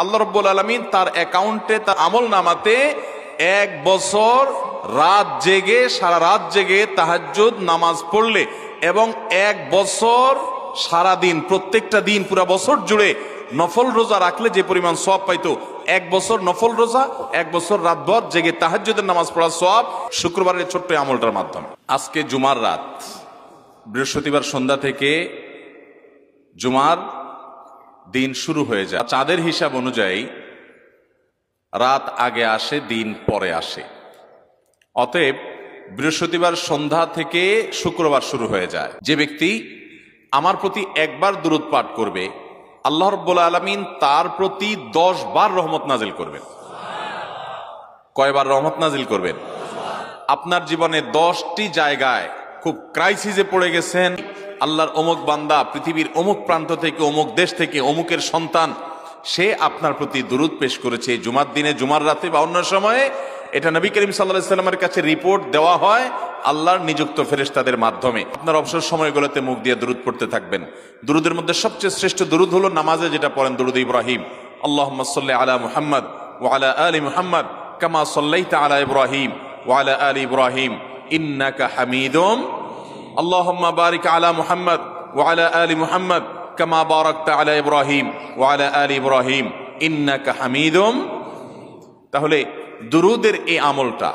আল্লাহ রাব্বুল আলামিন তার অ্যাকাউন্টে, তার আমল নামাতে 1 বছর রাত জেগে, সারা রাত জেগে তাহাজ্জুদ নামাজ পড়লে এবং 1 বছর সারা দিন, প্রত্যেকটা দিন পুরা বছর জুড়ে নফল রোজা রাখলে যে পরিমাণ সওয়াব পাইতো, 1 বছর নফল রোজা, 1 বছর রাতভর জেগে তাহাজ্জুদের নামাজ পড়ার সওয়াব শুক্রবারের ছোট্ট আমলটার মাধ্যমে। আজকে জুমার রাত, বৃহস্পতিবার সন্ধ্যা থেকে জুমার দিন শুরু হয়ে যায়। চাঁদের হিসাব অনুযায়ী রাত আগে আসে, দিন পরে আসে। অতএব বৃহস্পতিবার সন্ধ্যা থেকে শুক্রবার শুরু হয়ে যায়। যে ব্যক্তি আমার প্রতি একবার দুরূদ পাঠ করবে, আল্লাহ রাব্বুল আলামিন তার প্রতি 10 বার রহমত নাজিল করবেন। কয়বার রহমত নাজিল করবেন? আপনার জীবনে 10টি জায়গায় খুব ক্রাইসিসে পড়ে গেছেন, আল্লাহর অমুক বান্দা পৃথিবীর অমুক প্রান্ত থেকে, অমুক দেশ থেকে, অমুকের সন্তান, সে আপনার প্রতি দুরূদ পেশ করেছে জুমার দিনে, জুমার রাতে বা অন্য সময়ে। এটা নবী করিম সাল্লাল্লাহু আলাইহি ওয়াসাল্লামের কাছে রিপোর্ট দেওয়া হয় আল্লাহর নিযুক্ত ফেরেশতাদের মাধ্যমে। আপনার অবসর সময়গুলোতে মুখ দিয়ে দুরূদ পড়তে থাকবেন। দুরূদের মধ্যে সবচেয়ে শ্রেষ্ঠ দুরূদ হলো নামাজে যেটা পড়েন, দুরূদ ইব্রাহিম। আল্লাহুম্মা সাল্লি আলা মুহাম্মদ ওয়া আলা আলি মুহাম্মদ কামা সাল্লাইতা আলা ইব্রাহিম ওয়া আলা আলি ইব্রাহিম ইন্নাকা হামিদুম। আল্লাহুম্মা বারিক আলা মুহাম্মদ ওয়া আলা আলি মুহাম্মদ কামা বারাকতা আলা ইব্রাহিম ওয়া আলা আলি ইব্রাহিম ইন্নাকা হামিদুম। তাহলে দুরূদের এই আমলটা,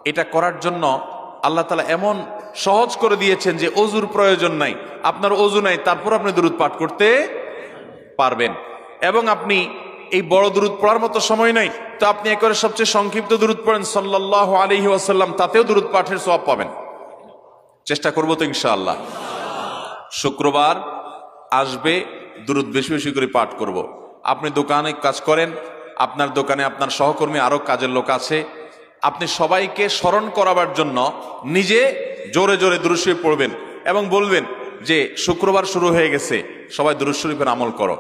এটা করার জন্য আল্লাহ তাআলা এমন সহজ করে দিয়েছেন যে ওযুর প্রয়োজন নাই। আপনার ওযু নাই, তারপর আপনি দুরূদ পাঠ করতে পারবেন। এবং আপনি এই বড় দুরূদ পড়ার মতো সময় নাই, তো আপনি একবারে সবচেয়ে সংক্ষিপ্ত দুরূদ পড়েন সাল্লাল্লাহু আলাইহি ওয়াসাল্লাম, তাতেও দুরূদ পাঠের সওয়াব পাবেন। চেষ্টা করবো তো ইনশাআল্লাহ। শুক্রবার আসবে, দুরূদ বেশি বেশি করে পাঠ করব। আপনি দোকানে কাজ করেন, আপনার দোকানে আপনার সহকর্মী আরো কাজের লোক আছে, আপনি সবাইকে স্মরণ করাবার জন্য নিজে জোরে জোরে দুরূদ শরীফ পড়বেন এবং বলবেন যে শুক্রবার শুরু হয়ে গেছে, সবাই দুরূদ শরীফের আমল করো।